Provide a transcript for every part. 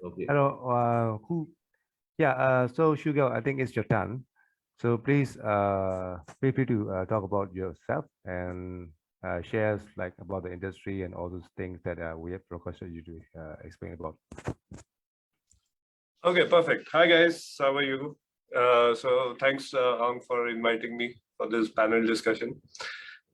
Okay. Hello. Who? Yeah. So Shugo, I think it's your turn. So please, feel free to talk about yourself and shares like about the industry and all those things that we have requested you to explain about. Okay, perfect. Hi guys, how are you? So thanks Ang for inviting me for this panel discussion.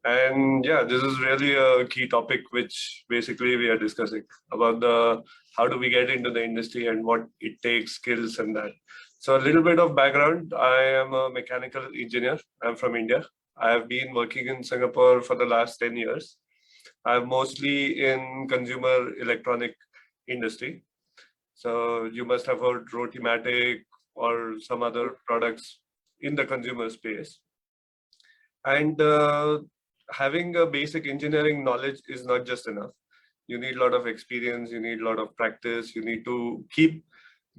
And yeah, this is really a key topic which basically we are discussing about the how do we get into the industry and what it takes, skills and that. So a little bit of background. I am a mechanical engineer. I'm from India. I have been working in Singapore for the last 10 years. I'm mostly in consumer electronic industry. So you must have heard Rotimatic or some other products in the consumer space. And having a basic engineering knowledge is not just enough. You need a lot of experience, you need a lot of practice, you need to keep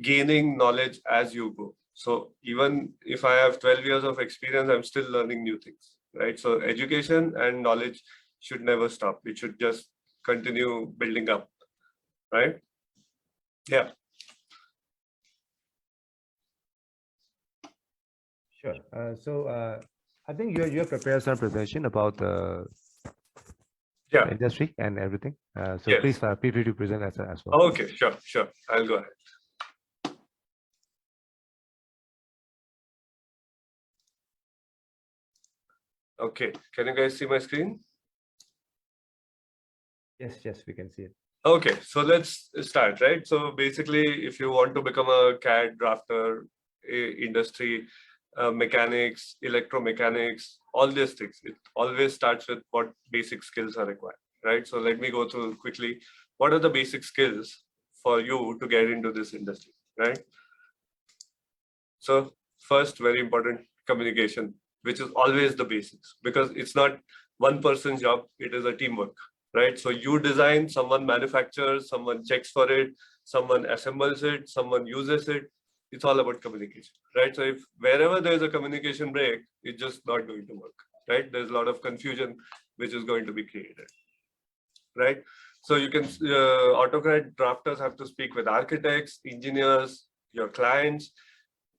gaining knowledge as you go. So even if I have 12 years of experience, I'm still learning new things, right? So education and knowledge should never stop. It should just continue building up, right? Yeah. Sure. I think you have prepared some presentation about the Yeah. industry and everything. So Yes. please feel free to present as well. Okay, sure. I'll go ahead. Okay, can you guys see my screen? Yes, we can see it. Okay, so let's start, right? So basically, if you want to become a CAD drafter, industry, mechanics, electromechanics, all these things, it always starts with what basic skills are required, right? So let me go through quickly. What are the basic skills for you to get into this industry, right? So first, very important, communication, which is always the basics, because it's not one person's job, it is a teamwork, right? So you design, someone manufactures, someone checks for it, someone assembles it, someone uses it. It's all about communication, right? So if wherever there's a communication break, it's just not going to work, right? There's a lot of confusion which is going to be created, right? So you can, AutoCAD drafters have to speak with architects, engineers, your clients.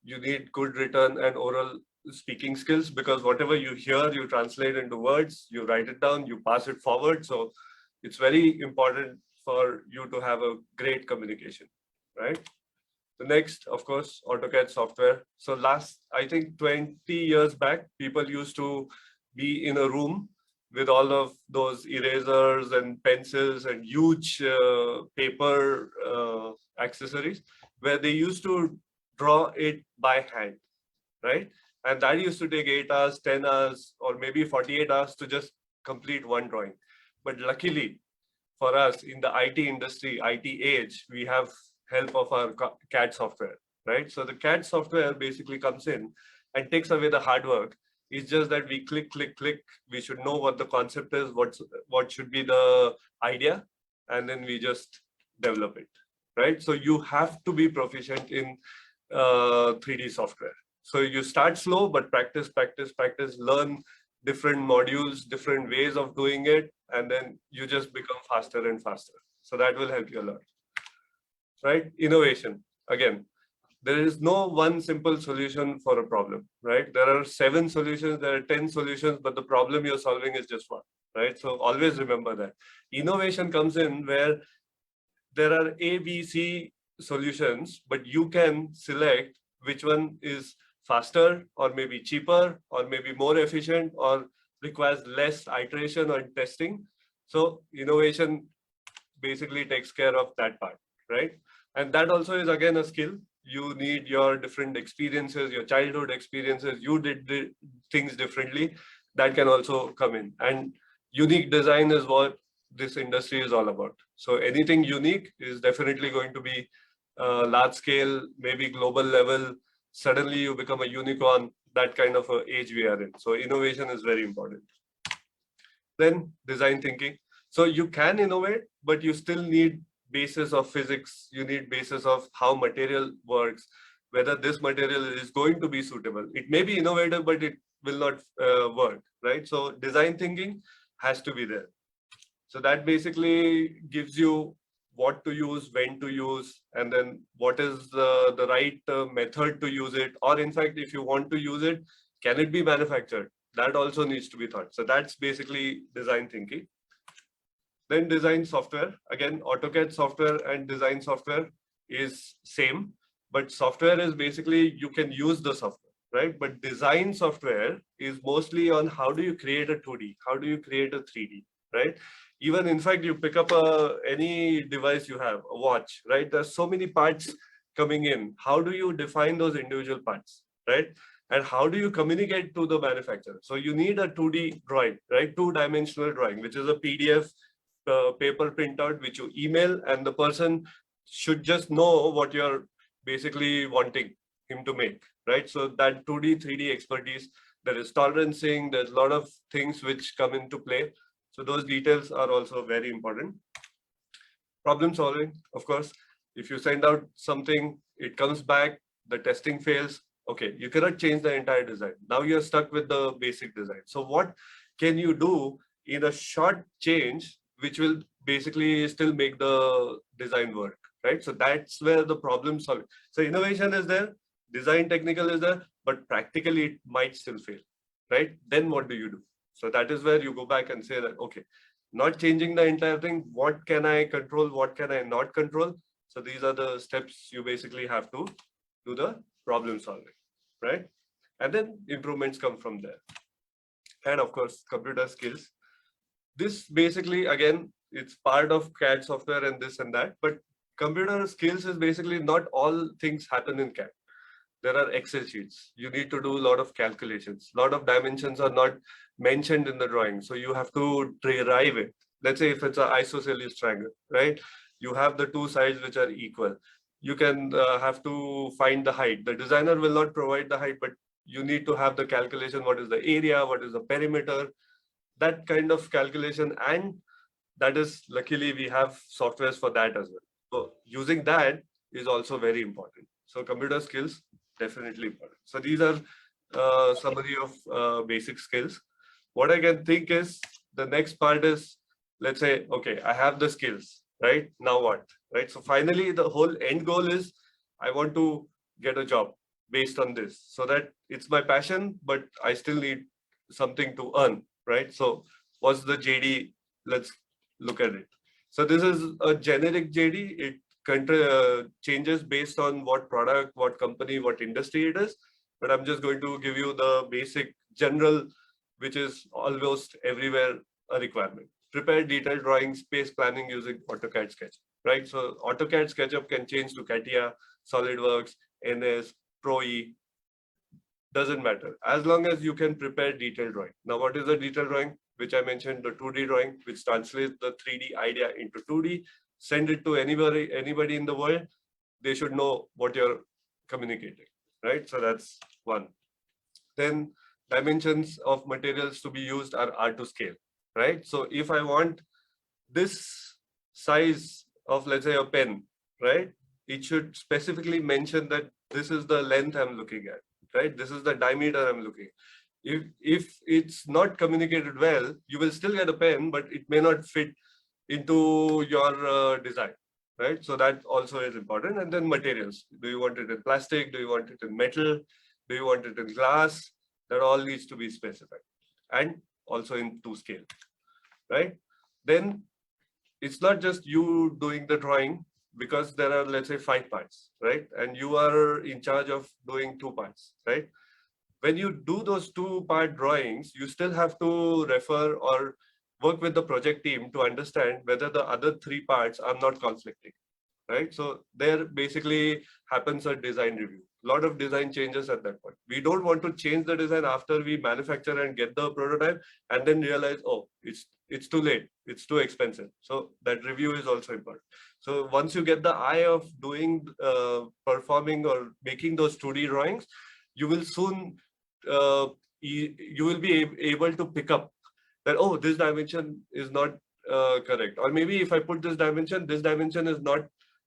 You need good written and oral speaking skills, because whatever you hear, you translate into words, you write it down, you pass it forward. So it's very important for you to have a great communication, right? The next, of course, AutoCAD software. So last, I think 20 years back, people used to be in a room with all of those erasers and pencils and huge paper accessories, where they used to draw it by hand, right? And that used to take 8 hours, 10 hours, or maybe 48 hours to just complete one drawing. But luckily for us in the IT industry, IT age, we have help of our CAD software, right? So the CAD software basically comes in and takes away the hard work. It's just that we click. We should know what the concept is, what should be the idea, and then we just develop it, right? So you have to be proficient in 3D software. So you start slow, but practice, learn different modules, different ways of doing it, and then you just become faster and faster. So that will help you a lot, right? Innovation. Again, there is no one simple solution for a problem, right? There are 7 solutions, there are 10 solutions, but the problem you're solving is just one, right? So always remember that. Innovation comes in where there are A, B, C solutions, but you can select which one is faster or maybe cheaper or maybe more efficient or requires less iteration or testing. So innovation basically takes care of that part, right? And that also is again a skill. You need your different experiences, your childhood experiences, you did the things differently, that can also come in. And unique design is what this industry is all about. So anything unique is definitely going to be large scale, maybe global level. Suddenly you become a unicorn, that kind of a age we are in. So innovation is very important. Then design thinking. So you can innovate, but you still need basis of physics. You need basis of how material works, whether this material is going to be suitable. It may be innovative, but it will not work, right? So design thinking has to be there. So that basically gives you what to use, when to use, and then what is the right method to use it. Or in fact, if you want to use it, can it be manufactured? That also needs to be thought. So that's basically design thinking. Then design software. Again, AutoCAD software and design software is same, but software is basically you can use the software, right? But design software is mostly on how do you create a 2D, how do you create a 3D, right? Even in fact, you pick up any device you have, a watch, right? There's so many parts coming in. How do you define those individual parts, right? And how do you communicate to the manufacturer? So you need a 2D drawing, right? Two-dimensional drawing, which is a PDF paper printout which you email, and the person should just know what you're basically wanting him to make, right? So that 2D, 3D expertise, there is tolerancing, there's a lot of things which come into play. So those details are also very important. Problem solving, of course. If you send out something, it comes back, the testing fails. Okay, you cannot change the entire design. Now you're stuck with the basic design. So what can you do in a short change which will basically still make the design work, right? So that's where the problem solving. So innovation is there, design technical is there, but practically it might still fail, right? Then what do you do? So that is where you go back and say that, okay, not changing the entire thing, what can I control, what can I not control? So these are the steps you basically have to do the problem solving, right? And then improvements come from there. And of course, computer skills. This basically, again, it's part of CAD software and this and that, but computer skills is basically not all things happen in CAD. There are Excel sheets. You need to do a lot of calculations. A lot of dimensions are not mentioned in the drawing. So you have to derive it. Let's say if it's an isosceles triangle, right? You have the two sides which are equal. You can have to find the height. The designer will not provide the height, but you need to have the calculation. What is the area? What is the perimeter? That kind of calculation. And that is, luckily, we have softwares for that as well. So using that is also very important. So computer skills, definitely important. So these are summary of basic skills. What I can think is the next part is, let's say, okay, I have the skills, right? Now what, right? So finally, the whole end goal is I want to get a job based on this, so that it's my passion, but I still need something to earn, right? So what's the JD? Let's look at it. So this is a generic JD. It changes based on what product, what company, what industry it is. But I'm just going to give you the basic general, which is almost everywhere a requirement. Prepare detailed drawings, space planning using AutoCAD SketchUp, right? So AutoCAD SketchUp can change to CATIA, SolidWorks, NS, Pro E, doesn't matter. As long as you can prepare detailed drawing. Now, what is a detailed drawing? Which I mentioned, the 2D drawing, which translates the 3D idea into 2D, send it to anybody in the world. They should know what you're communicating, right? So that's one. Then dimensions of materials to be used are to scale, right? So if I want this size of, let's say, a pen, right? It should specifically mention that this is the length I'm looking at, right? This is the diameter I'm looking at. If it's not communicated well, you will still get a pen, but it may not fit into your design, right? So that also is important. And then materials. Do you want it in plastic? Do you want it in metal? Do you want it in glass? That all needs to be specified, and also in to scale, right? Then it's not just you doing the drawing, because there are, let's say, 5 parts, right? And you are in charge of doing 2 parts, right? When you do those 2-part drawings, you still have to refer or work with the project team to understand whether the other 3 parts are not conflicting, right? So there basically happens a design review. A lot of design changes at that point. We don't want to change the design after we manufacture and get the prototype and then realize, oh, it's too late, it's too expensive. So that review is also important. So once you get the eye of doing, performing or making those 2D drawings, you will soon, you will be able to pick up that, oh, this dimension is not correct. Or maybe if I put this dimension is not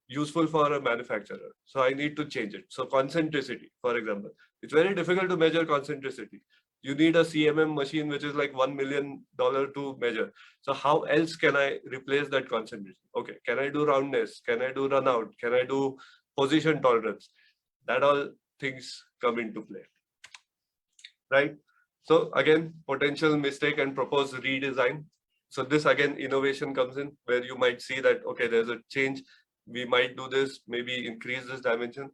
useful for a manufacturer. So I need to change it. So concentricity, for example, it's very difficult to measure concentricity. You need a CMM machine, which is like $1 million to measure. So how else can I replace that concentration? Okay, can I do roundness? Can I do run out? Can I do position tolerance? That all things come into play, right? So again, potential mistake and proposed redesign. So this again, innovation comes in where you might see that, okay, there's a change. We might do this, maybe increase this dimension.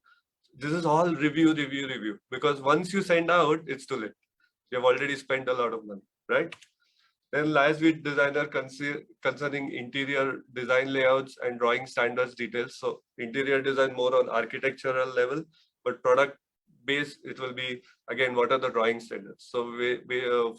This is all review, because once you send out, it's too late. You have already spent a lot of money, right? Then lies with designer concerning interior design layouts and drawing standards details. So interior design more on architectural level, but product base, it will be, again, what are the drawing standards? So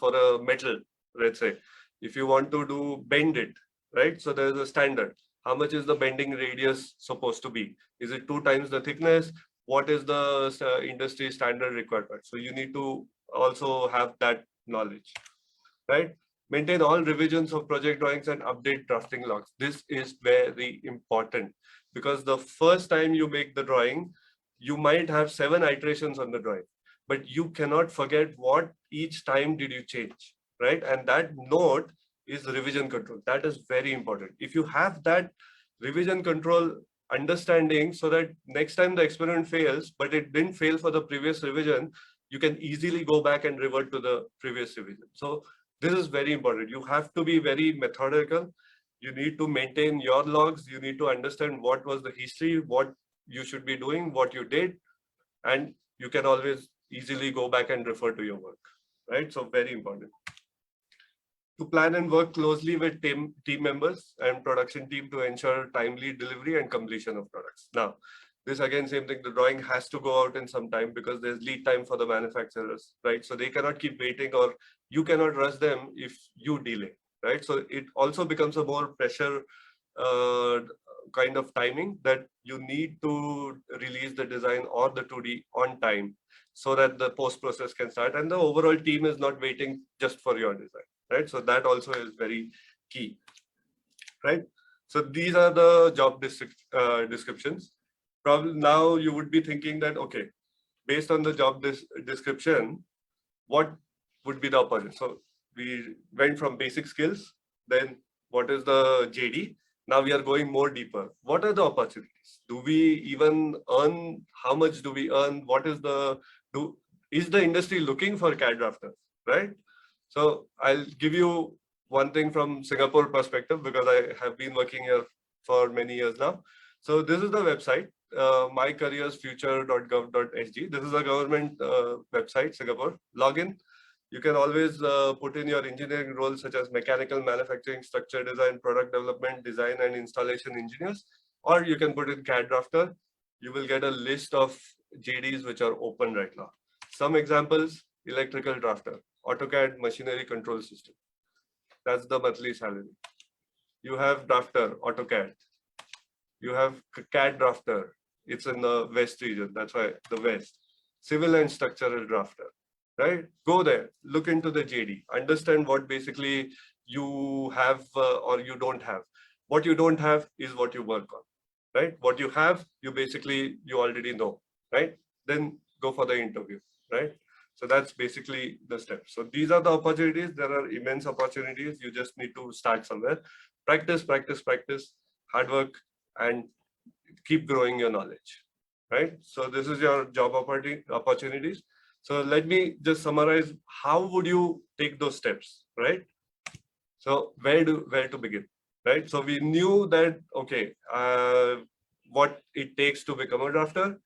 for a metal, let's say, if you want to do bend it, right? So there's a standard. How much is the bending radius supposed to be? Is it 2 times the thickness? What is the industry standard requirement? So you need to also have that knowledge, right? Maintain all revisions of project drawings and update drafting logs. This is very important because the first time you make the drawing, you might have 7 iterations on the drawing, but you cannot forget what each time did you change, right? And that note is revision control. That is very important. If you have that revision control understanding, so that next time the experiment fails, but it didn't fail for the previous revision, you can easily go back and revert to the previous revision. So this is very important. You have to be very methodical. You need to maintain your logs. You need to understand what was the history, what you should be doing, what you did, and you can always easily go back and refer to your work, right? So very important. To plan and work closely with team members and production team to ensure timely delivery and completion of products. Now, this again, same thing, the drawing has to go out in some time because there's lead time for the manufacturers, right? So they cannot keep waiting, or you cannot rush them if you delay, right? So it also becomes a more pressure kind of timing that you need to release the design or the 2D on time so that the post process can start and the overall team is not waiting just for your design, right? So that also is very key, right? So these are the job descriptions. Probably now you would be thinking that, okay, based on the job description, what would be the opposite? So we went from basic skills, then what is the JD? Now we are going more deeper. What are the opportunities? Do we even earn? How much do we earn? What is is the industry looking for CAD drafters, right? So I'll give you one thing from Singapore perspective because I have been working here for many years now. So this is the website, mycareersfuture.gov.sg. This is a government website, Singapore. Login. You can always put in your engineering roles such as mechanical, manufacturing, structure design, product development, design and installation engineers, or you can put in CAD drafter. You will get a list of JDs which are open right now. Some examples: electrical drafter, AutoCAD machinery control system. That's the monthly salary. You have drafter, AutoCAD. You have CAD drafter. It's in the West region. That's why the West. Civil and structural drafter, right? Go there, look into the JD, understand what basically you have or you don't have. What you don't have is what you work on, right? What you have, you already know, right? Then go for the interview, right? So that's basically the steps. So these are the opportunities. There are immense opportunities. You just need to start somewhere. Practice, practice, practice, hard work, and keep growing your knowledge, right? So this is your job opportunities. So let me just summarize. How would you take those steps, right? So where to begin, right? So we knew that, okay, what it takes to become a drafter,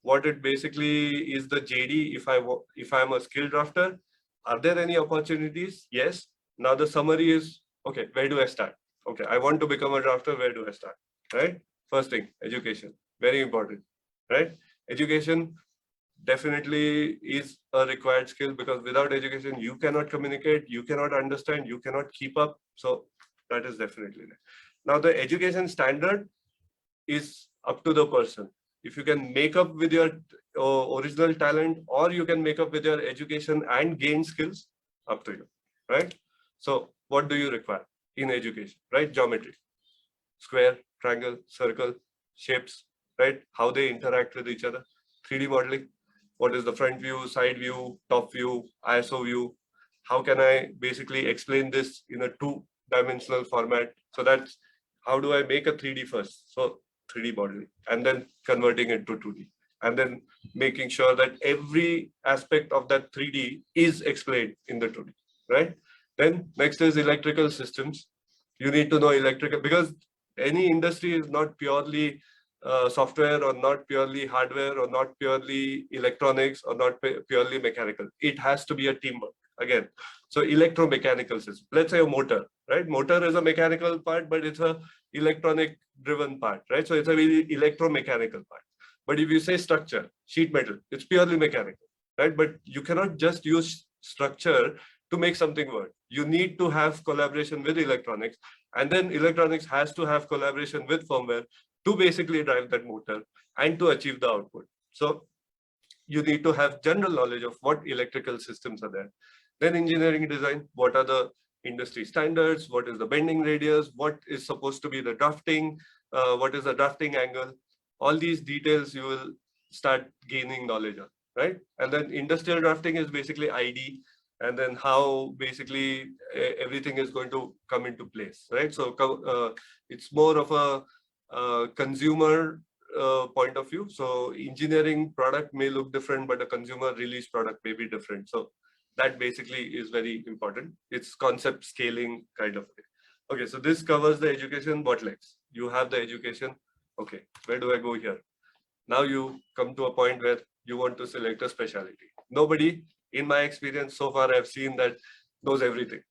what it basically is the JD if I'm a skilled drafter. Are there any opportunities? Yes. Now the summary is, okay, where do I start? Okay, I want to become a drafter, where do I start? Right? First thing, education. Very important, right? Education definitely is a required skill because without education, you cannot communicate, you cannot understand, you cannot keep up. So that is definitely there. Now the education standard is up to the person. If you can make up with your original talent or you can make up with your education and gain skills, up to you, right? So what do you require in education, right? Geometry, square, triangle, circle, shapes, right? How they interact with each other, 3D modeling. what is the front view, side view, top view, ISO view. How can I basically explain this in a two-dimensional format? So that's how do I make a 3D first? So 3D modeling, and then converting it to 2D, and then making sure that every aspect of that 3D is explained in the 2D, right? Then next is electrical systems. You need to know electrical, because any industry is not purely software, or not purely hardware, or not purely electronics, or not purely mechanical. It has to be a teamwork again. So electromechanical system, let's say a motor, right? Motor is a mechanical part, but it's a electronic driven part, right? So it's a really electromechanical part. But if you say structure, sheet metal, it's purely mechanical, right? But you cannot just use structure to make something work. You need to have collaboration with electronics, and then electronics has to have collaboration with firmware to basically drive that motor and to achieve the output. So you need to have general knowledge of what electrical systems are there. Then engineering design, what are the industry standards, what is the bending radius, what is supposed to be the drafting, what is the drafting angle. All these details you will start gaining knowledge on, right? And then industrial drafting is basically ID, and then how basically everything is going to come into place, right? So it's more of a consumer point of view. So engineering product may look different, but a consumer release product may be different. So that basically is very important. It's concept scaling kind of thing. Okay, so this covers the education bottlenecks. You have the education. Okay, where do I go here? Now you come to a point where you want to select a specialty. Nobody, in my experience so far, I've seen that knows everything,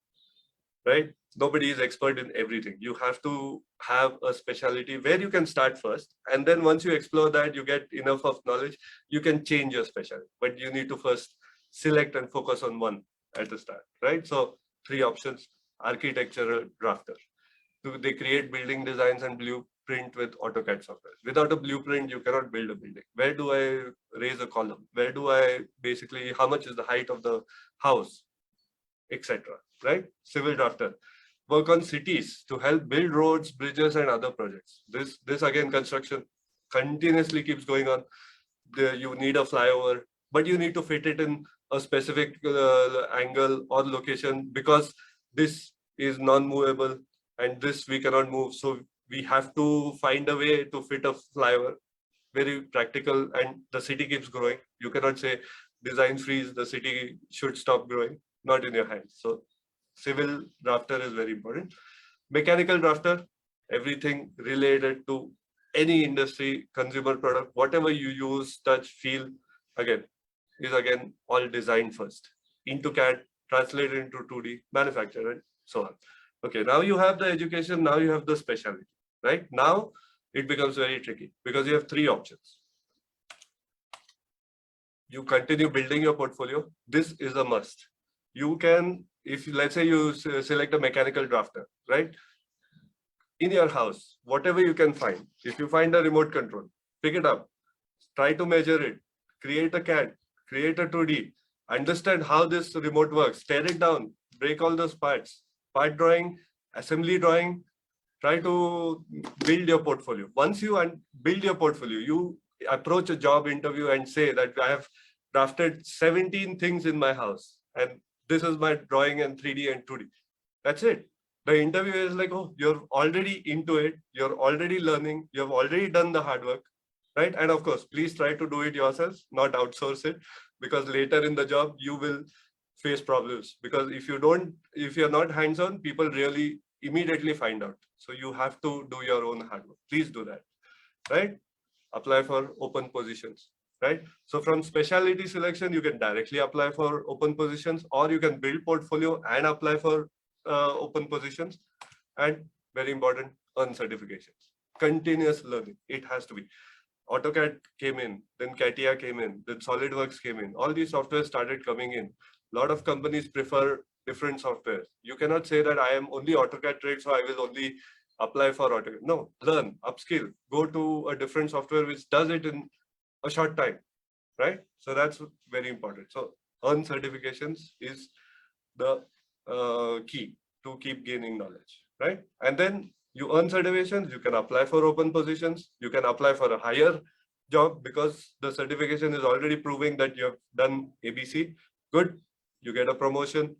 right? Nobody is expert in everything. You have to have a specialty where you can start first. And then once you explore that, you get enough of knowledge, you can change your specialty. But you need to first select and focus on one at the start, right? So 3 options: architectural drafter. They create building designs and blueprint with AutoCAD software. Without a blueprint, you cannot build a building. Where do I raise a column? Where do I basically, how much is the height of the house, etc. Right? Civil drafter. Work on cities to help build roads, bridges, and other projects. This again, construction continuously keeps going on. You need a flyover, but you need to fit it in a specific angle or location, because this is non-movable and this we cannot move. So we have to find a way to fit a flyover. Very practical, and the city keeps growing. You cannot say design freeze, the city should stop growing. Not in your hands. So civil drafter is very important. Mechanical drafter, everything related to any industry, consumer product, whatever you use, touch, feel, again, is again all designed first into CAD, translated into 2D, manufacture, and so on. Okay, now you have the education, now you have the specialty, right? Now it becomes very tricky because you have 3 options. You continue building your portfolio. This is a must. You can, if let's say you select a mechanical drafter, right? In your house, whatever you can find, if you find a remote control, pick it up, try to measure it, create a CAD, create a 2D, understand how this remote works, tear it down, break all those parts, part drawing, assembly drawing, try to build your portfolio. Once you build your portfolio, you approach a job interview and say that I have drafted 17 things in my house, and this is my drawing and 3D and 2D. That's it. The interview is like, oh, you're already into it. You're already learning. You've already done the hard work, right? And of course, please try to do it yourself, not outsource it, because later in the job, you will face problems. Because if you're not hands-on, people really immediately find out. So you have to do your own hard work. Please do that, right? Apply for open positions, right? So from specialty selection, you can directly apply for open positions, or you can build portfolio and apply for open positions. And very important, earn certifications. Continuous learning, it has to be. AutoCAD came in, then CATIA came in, then SolidWorks came in. All these softwares started coming in. A lot of companies prefer different softwares. You cannot say that I am only AutoCAD trained, so I will only apply for AutoCAD. No, learn, upskill, go to a different software which does it in a short time, right? So that's very important. So earn certifications is the key to keep gaining knowledge, right? And then you earn certifications, you can apply for open positions, you can apply for a higher job because the certification is already proving that you have done ABC. Good, you get a promotion.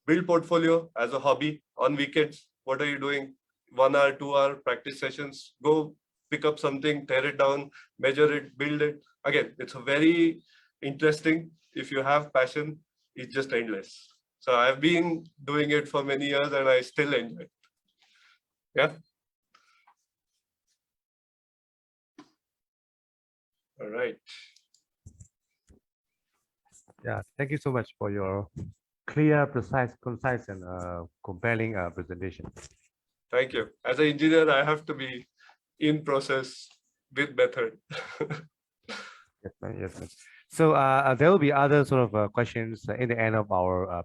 Build portfolio as a hobby on weekends. What are you doing? 1 hour, 2 hour practice sessions. Go pick up something, tear it down, measure it, build it. Again, it's a very interesting. If you have passion, it's just endless. So I've been doing it for many years and I still enjoy it. Yeah. All right. Yeah, thank you so much for your clear, precise, concise, and compelling presentation. Thank you. As an engineer, I have to be in process with method. Yes, ma'am. Yes, ma'am. So there will be other sort of questions in the end of our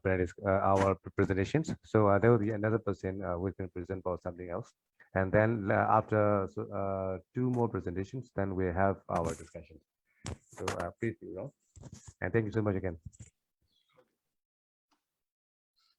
presentations. So there will be another person who can present about something else, and then after two more presentations, then we have our discussion. So please, and thank you so much again.